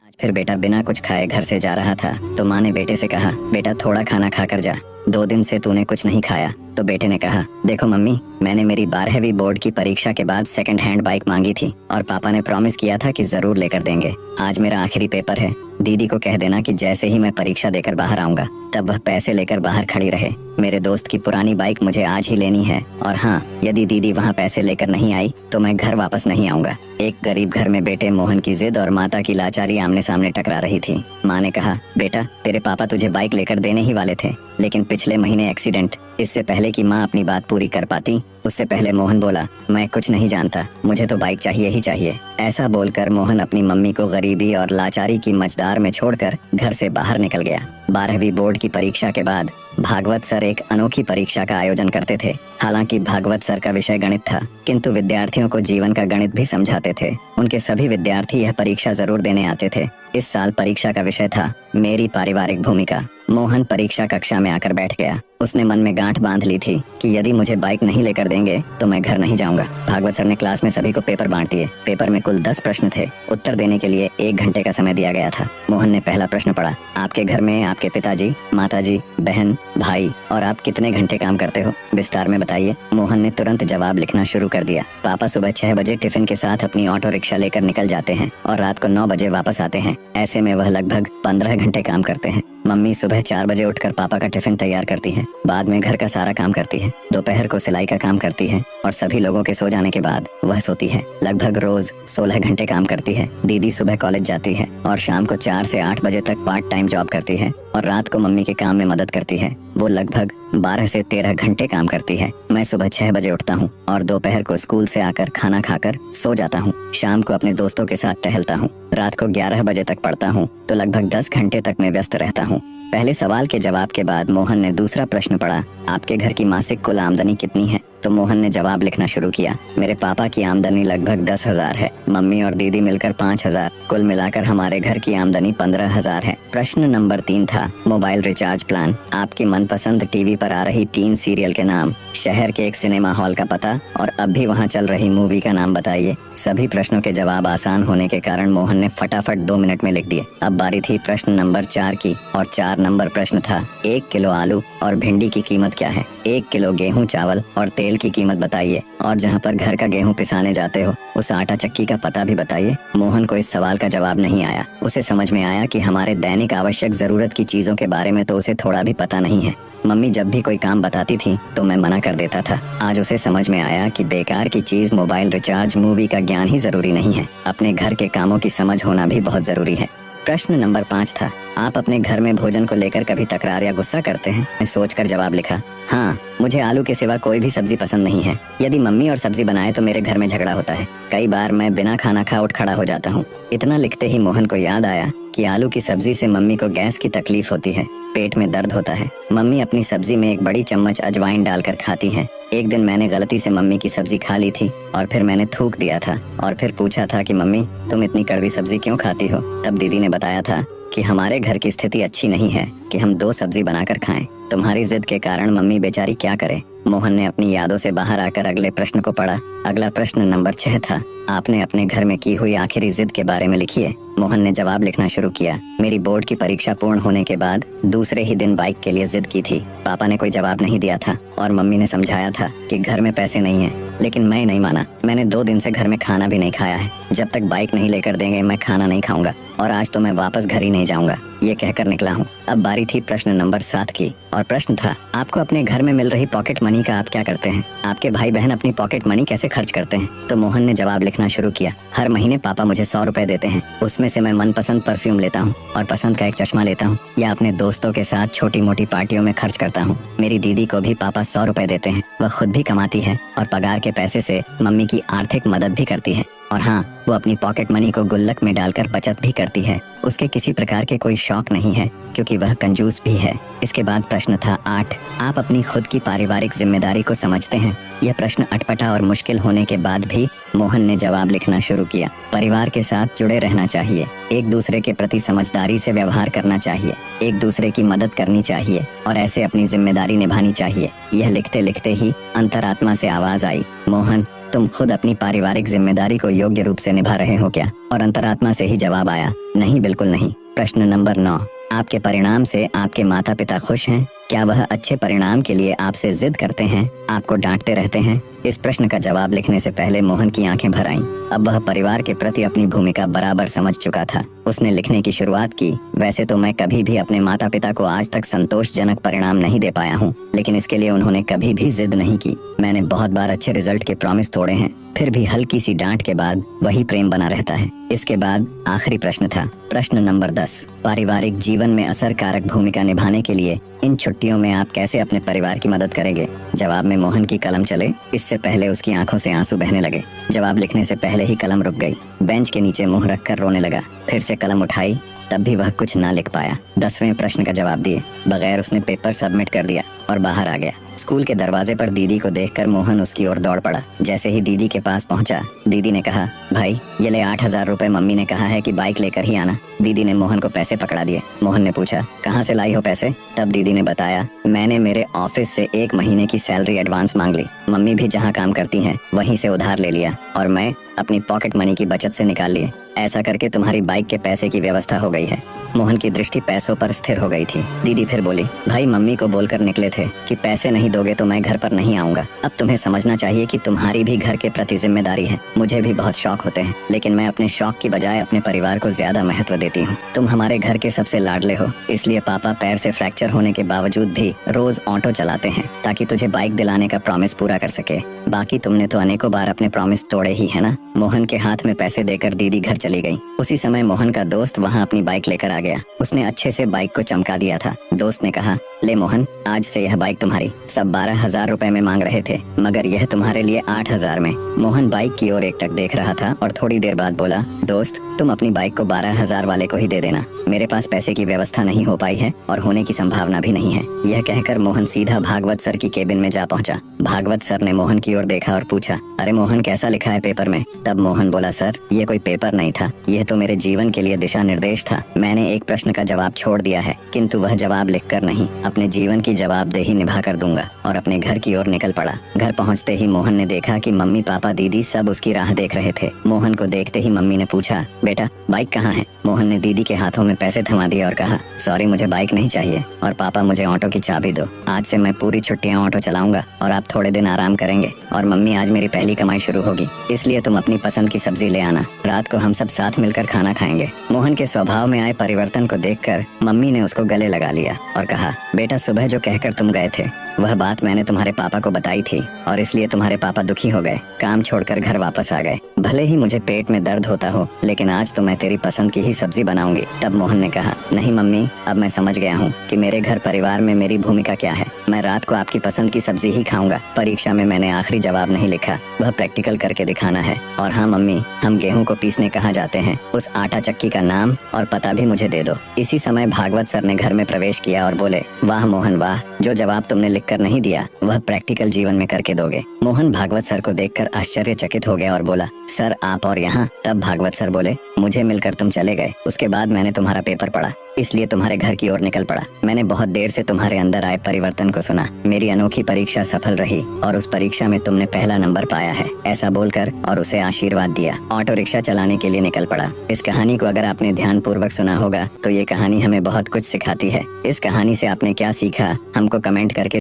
आज फिर बेटा बिना कुछ खाए घर से जा रहा था तो माँ ने बेटे से कहा, बेटा थोड़ा खाना खाकर जा, 2 दिन से तूने कुछ नहीं खाया। तो बेटे ने कहा, देखो मम्मी, मैंने मेरी 12वीं बोर्ड की परीक्षा के बाद सेकंड हैंड बाइक मांगी थी और पापा ने प्रॉमिस किया था कि जरूर लेकर देंगे। आज मेरा आखिरी पेपर है, दीदी को कह देना कि जैसे ही मैं परीक्षा देकर बाहर आऊंगा तब वह पैसे लेकर बाहर खड़ी रहे। मेरे दोस्त की पुरानी बाइक मुझे आज ही लेनी है, और हाँ, यदि दीदी वहाँ पैसे लेकर नहीं आई तो मैं घर वापस नहीं आऊंगा। एक गरीब घर में बेटे मोहन की जिद और माता की लाचारी आमने सामने टकरा रही थी। माँ ने कहा, बेटा तेरे पापा तुझे बाइक लेकर देने ही वाले थे, लेकिन पिछले महीने एक्सीडेंट। इससे पहले कि माँ अपनी बात पूरी कर पाती उससे पहले मोहन बोला, मैं कुछ नहीं जानता, मुझे तो बाइक चाहिए ही चाहिए। ऐसा बोलकर मोहन अपनी मम्मी को गरीबी और लाचारी की मझधार में छोड़कर घर से बाहर निकल गया। 12वीं बोर्ड की परीक्षा के बाद भागवत सर एक अनोखी परीक्षा का आयोजन करते थे। हालांकि भागवत सर का विषय गणित था, किंतु विद्यार्थियों को जीवन का गणित भी समझाते थे। उनके सभी विद्यार्थी यह परीक्षा जरूर देने आते थे। इस साल परीक्षा का विषय था मेरी पारिवारिक भूमिका। मोहन परीक्षा कक्षा में आकर बैठ गया। उसने मन में गांठ बांध ली थी कि यदि मुझे बाइक नहीं लेकर देंगे तो मैं घर नहीं जाऊंगा। भागवत सर ने क्लास में सभी को पेपर बांट दिए। पेपर में कुल 10 प्रश्न थे। उत्तर देने के लिए 1 घंटे का समय दिया गया था। मोहन ने पहला प्रश्न पढ़ा, आपके घर में आपके पिताजी, माताजी, बहन, भाई और आप कितने घंटे काम करते हो, विस्तार में बताइए। मोहन ने तुरंत जवाब लिखना शुरू कर दिया। पापा सुबह 6 बजे टिफिन के साथ अपनी ऑटो रिक्शा लेकर निकल जाते हैं और रात को 9 बजे वापस आते हैं। ऐसे में वह लगभग 15 घंटे काम करते हैं। मम्मी सुबह 4 बजे उठकर पापा का टिफिन तैयार करती है, बाद में घर का सारा काम करती है, दोपहर को सिलाई का काम करती है और सभी लोगों के सो जाने के बाद वह सोती है। लगभग रोज 16 घंटे काम करती है। दीदी सुबह कॉलेज जाती है और शाम को 4 से 8 बजे तक पार्ट टाइम जॉब करती है और रात को मम्मी के काम में मदद करती है। वो लगभग 12 से 13 घंटे काम करती है। मैं सुबह 6 बजे उठता हूँ और दोपहर को स्कूल से आकर खाना खाकर सो जाता हूँ। शाम को अपने दोस्तों के साथ टहलता हूँ। रात को 11 बजे तक पढ़ता हूँ, तो लगभग 10 घंटे तक मैं व्यस्त रहता हूँ। पहले सवाल के जवाब के बाद मोहन ने दूसरा प्रश्न पढ़ा, आपके घर की मासिक कुल आमदनी कितनी है। तो मोहन ने जवाब लिखना शुरू किया, मेरे पापा की आमदनी लगभग 10,000 है, मम्मी और दीदी मिलकर 5,000, कुल मिलाकर हमारे घर की आमदनी 15,000 है। प्रश्न नंबर 3 था, मोबाइल रिचार्ज प्लान, आपकी मनपसंद टीवी पर आ रही 3 सीरियल के नाम, शहर के एक सिनेमा हॉल का पता और अब भी वहाँ चल रही मूवी का नाम बताइए। सभी प्रश्नों के जवाब आसान होने के कारण मोहन ने फटाफट 2 मिनट में लिख दिए। अब बारी थी प्रश्न नंबर 4 की और 4 नंबर प्रश्न था, 1 किलो आलू और भिंडी की कीमत क्या है, 1 किलो गेहूं, चावल और तेल की कीमत बताइए, और जहां पर घर का गेहूं पिसाने जाते हो उस आटा चक्की का पता भी बताइए। मोहन को इस सवाल का जवाब नहीं आया। उसे समझ में आया कि हमारे दैनिक आवश्यक जरूरत की चीजों के बारे में तो उसे थोड़ा भी पता नहीं है। मम्मी जब भी कोई काम बताती थी तो मैं मना कर देता था। आज उसे समझ में आया कि बेकार की चीज मोबाइल रिचार्ज, मूवी का ज्ञान ही जरूरी नहीं है, अपने घर के कामों की समझ होना भी बहुत जरूरी है। प्रश्न नंबर 5 था, आप अपने घर में भोजन को लेकर कभी तकरार या गुस्सा करते हैं। मैं सोचकर जवाब लिखा, हाँ, मुझे आलू के सिवा कोई भी सब्जी पसंद नहीं है। यदि मम्मी और सब्जी बनाए तो मेरे घर में झगड़ा होता है। कई बार मैं बिना खाना खा उठ खड़ा हो जाता हूँ। इतना लिखते ही मोहन को याद आया कि आलू की सब्जी से मम्मी को गैस की तकलीफ होती है, पेट में दर्द होता है। मम्मी अपनी सब्जी में एक बड़ी चम्मच अजवाइन डालकर खाती हैं। एक दिन मैंने गलती से मम्मी की सब्जी खा ली थी और फिर मैंने थूक दिया था और फिर पूछा था कि मम्मी तुम इतनी कड़वी सब्जी क्यों खाती हो। तब दीदी ने बताया था कि हमारे घर की स्थिति अच्छी नहीं है कि हम 2 सब्जी बनाकर खाएं। तुम्हारी जिद के कारण मम्मी बेचारी क्या करे। मोहन ने अपनी यादों से बाहर आकर अगले प्रश्न को पढ़ा। अगला प्रश्न नंबर 6 था, आपने अपने घर में की हुई आखिरी जिद के बारे में लिखिए। मोहन ने जवाब लिखना शुरू किया, मेरी बोर्ड की परीक्षा पूर्ण होने के बाद दूसरे ही दिन बाइक के लिए जिद की थी। पापा ने कोई जवाब नहीं दिया था और मम्मी ने समझाया था कि घर में पैसे नहीं है, लेकिन मैं नहीं माना। मैंने 2 दिन से घर में खाना भी नहीं खाया है। जब तक बाइक नहीं लेकर देंगे मैं खाना नहीं खाऊंगा और आज तो मैं वापस घर ही नहीं जाऊंगा, ये कहकर निकला हूँ। अब बारी थी प्रश्न नंबर 7 की और प्रश्न था, आपको अपने घर में मिल रही पॉकेट मनी का आप क्या करते हैं। आपके भाई बहन अपनी पॉकेट मनी कैसे खर्च करते हैं। तो मोहन ने जवाब लिखना शुरू किया, हर महीने पापा मुझे 100 रुपए देते हैं, उसमें से मैं मनपसंद परफ्यूम लेता हूँ और पसंद का एक चश्मा लेता हूँ या अपने दोस्तों के साथ छोटी मोटी पार्टियों में खर्च करता हूँ। मेरी दीदी को भी पापा 100 रुपए देते हैं। वह खुद भी कमाती है और पगार के पैसे से मम्मी की आर्थिक मदद भी करती है। और हाँ, वो अपनी पॉकेट मनी को गुल्लक में डालकर बचत भी करती है। उसके किसी प्रकार के कोई शौक नहीं है क्योंकि वह कंजूस भी है। इसके बाद प्रश्न था 8, आप अपनी खुद की पारिवारिक जिम्मेदारी को समझते हैं। यह प्रश्न अटपटा और मुश्किल होने के बाद भी मोहन ने जवाब लिखना शुरू किया, परिवार के साथ जुड़े रहना चाहिए, एक दूसरे के प्रति समझदारी से व्यवहार करना चाहिए, एक दूसरे की मदद करनी चाहिए और ऐसे अपनी जिम्मेदारी निभानी चाहिए। यह लिखते लिखते ही अंतरात्मा से आवाज आई, मोहन तुम खुद अपनी पारिवारिक जिम्मेदारी को योग्य रूप से निभा रहे हो क्या? और अंतरात्मा से ही जवाब आया, नहीं, बिल्कुल नहीं। प्रश्न नंबर 9, आपके परिणाम से आपके माता पिता खुश हैं? क्या वह अच्छे परिणाम के लिए आपसे जिद करते हैं, आपको डांटते रहते हैं? इस प्रश्न का जवाब लिखने से पहले मोहन की आंखें भर आईं। अब वह परिवार के प्रति अपनी भूमिका बराबर समझ चुका था। उसने लिखने की शुरुआत की, वैसे तो मैं कभी भी अपने माता पिता को आज तक संतोषजनक परिणाम नहीं दे पाया हूँ, लेकिन इसके लिए उन्होंने कभी भी जिद नहीं की। मैंने बहुत बार अच्छे रिजल्ट के प्रॉमिस तोड़े हैं, फिर भी हल्की सी डांट के बाद वही प्रेम बना रहता है। इसके बाद आखिरी प्रश्न था, प्रश्न नंबर 10, पारिवारिक जीवन में असरकारक भूमिका निभाने के लिए इन छुट्टियों में आप कैसे अपने परिवार की मदद करेंगे? जवाब में मोहन की कलम चले, इससे पहले उसकी आंखों से आंसू बहने लगे। जवाब लिखने से पहले ही कलम रुक गई। बेंच के नीचे मुंह रखकर रोने लगा। फिर से कलम उठाई, तब भी वह कुछ ना लिख पाया। 10वें प्रश्न का जवाब दिए बगैर उसने पेपर सबमिट कर दिया और बाहर आ गया। स्कूल के दरवाजे पर दीदी को देखकर मोहन उसकी ओर दौड़ पड़ा। जैसे ही दीदी के पास पहुंचा, दीदी ने कहा, भाई ये ले 8,000 रुपए, मम्मी ने कहा है कि बाइक लेकर ही आना। दीदी ने मोहन को पैसे पकड़ा दिए। मोहन ने पूछा, कहाँ से लाई हो पैसे? तब दीदी ने बताया, मैंने मेरे ऑफिस से 1 महीने की सैलरी एडवांस मांग ली। मम्मी भी जहाँ काम करती हैं वहीं से उधार ले लिया और मैं अपनी पॉकेट मनी की बचत से निकाल लिए। ऐसा करके तुम्हारी बाइक के पैसे की व्यवस्था हो गई है। मोहन की दृष्टि पैसों पर स्थिर हो गई थी। दीदी फिर बोली, भाई मम्मी को बोलकर निकले थे कि पैसे नहीं दोगे तो मैं घर पर नहीं आऊंगा। अब तुम्हें समझना चाहिए कि तुम्हारी भी घर के प्रति जिम्मेदारी है। मुझे भी बहुत शौक होते हैं, लेकिन मैं अपने शौक की बजाय अपने परिवार को ज्यादा महत्व देती हूँ। तुम हमारे घर के सबसे लाडले हो, इसलिए पापा पैर से फ्रैक्चर होने के बावजूद भी रोज ऑटो चलाते हैं ताकि तुझे बाइक दिलाने का प्रॉमिस पूरा कर सके। बाकी तुमने तो अनेकों बार अपने प्रॉमिस तोड़े ही है ना। मोहन के हाथ में पैसे देकर दीदी घर चली गई। उसी समय मोहन का दोस्त वहाँ अपनी बाइक लेकर आ गया। उसने अच्छे से बाइक को चमका दिया था। दोस्त ने कहा, ले मोहन, आज से यह बाइक तुम्हारी। सब 12,000 रुपए में मांग रहे थे, मगर यह तुम्हारे लिए 8,000 में। मोहन बाइक की ओर एकटक देख रहा था और थोड़ी देर बाद बोला, दोस्त तुम अपनी बाइक को 12,000 वाले को ही दे देना। मेरे पास पैसे की व्यवस्था नहीं हो पाई है और होने की संभावना भी नहीं है। यह कहकर मोहन सीधा भागवत सर की केबिन में जा पहुंचा। भागवत सर ने मोहन की ओर देखा और पूछा, अरे मोहन, कैसा लिखा है पेपर में? तब मोहन बोला, सर ये कोई पेपर नहीं था, यह तो मेरे जीवन के लिए दिशा निर्देश था। मैंने एक प्रश्न का जवाब छोड़ दिया है, किंतु वह जवाब लिखकर नहीं, अपने जीवन की जवाबदेही निभा कर दूंगा। और अपने घर की ओर निकल पड़ा। घर पहुंचते ही मोहन ने देखा कि मम्मी पापा दीदी सब उसकी राह देख रहे थे। मोहन को देखते ही मम्मी ने पूछा, बेटा बाइक कहाँ है? मोहन ने दीदी के हाथों में पैसे थमा दिए और कहा, सॉरी मुझे बाइक नहीं चाहिए, और पापा मुझे ऑटो की चाबी दो। आज से मैं पूरी छुट्टियां ऑटो चलाऊंगा और आप थोड़े दिन आराम करेंगे। और मम्मी, आज मेरी पहली कमाई शुरू होगी, इसलिए तुम अपनी पसंद की सब्जी ले आना। रात को हम सब साथ मिलकर खाना खाएंगे। मोहन के स्वभाव में आए परिवर्तन को देखकर मम्मी ने उसको गले लगा लिया और कहा, बेटा सुबह जो कहकर तुम गए थे वह बात मैंने तुम्हारे पापा को बताई थी और इसलिए तुम्हारे पापा दुखी हो गए, काम छोड़कर घर वापस आ गए। भले ही मुझे पेट में दर्द होता हो, लेकिन आज तो मैं तेरी पसंद की ही सब्जी बनाऊंगी। तब मोहन ने कहा, नहीं मम्मी, अब मैं समझ गया हूँ कि मेरे घर परिवार में मेरी भूमिका क्या है। मैं रात को आपकी पसंद की सब्जी ही खाऊंगा। परीक्षा में मैंने आखिरी जवाब नहीं लिखा, वह प्रैक्टिकल करके दिखाना है। और हाँ मम्मी, हम गेहूं को पीसने कहाँ जाते हैं, उस आटा चक्की का नाम और पता भी मुझे दे दो। इसी समय भागवत सर ने घर में प्रवेश किया और बोले, वाह मोहन वाह, जो जवाब तुमने लिखकर नहीं दिया वह प्रैक्टिकल जीवन में करके दोगे। मोहन भागवत सर को देखकर आश्चर्यचकित हो गया और बोला, सर आप और यहाँ? तब भागवत सर बोले, मुझे मिलकर तुम चले गए, उसके बाद मैंने तुम्हारा पेपर पढ़ा, इसलिए तुम्हारे घर की ओर निकल पड़ा। मैंने बहुत देर से तुम्हारे अंदर आए परिवर्तन को सुना। मेरी अनोखी परीक्षा सफल रही और उस परीक्षा में तुमने पहला नंबर पाया है, ऐसा बोलकर और उसे आशीर्वाद दिया। ऑटो रिक्शा चलाने के लिए निकल पड़ा। इस कहानी को अगर आपने ध्यान पूर्वक सुना होगा तो ये कहानी हमें बहुत कुछ सिखाती है। इस कहानी से आपने क्या सीखा, हमको कमेंट करके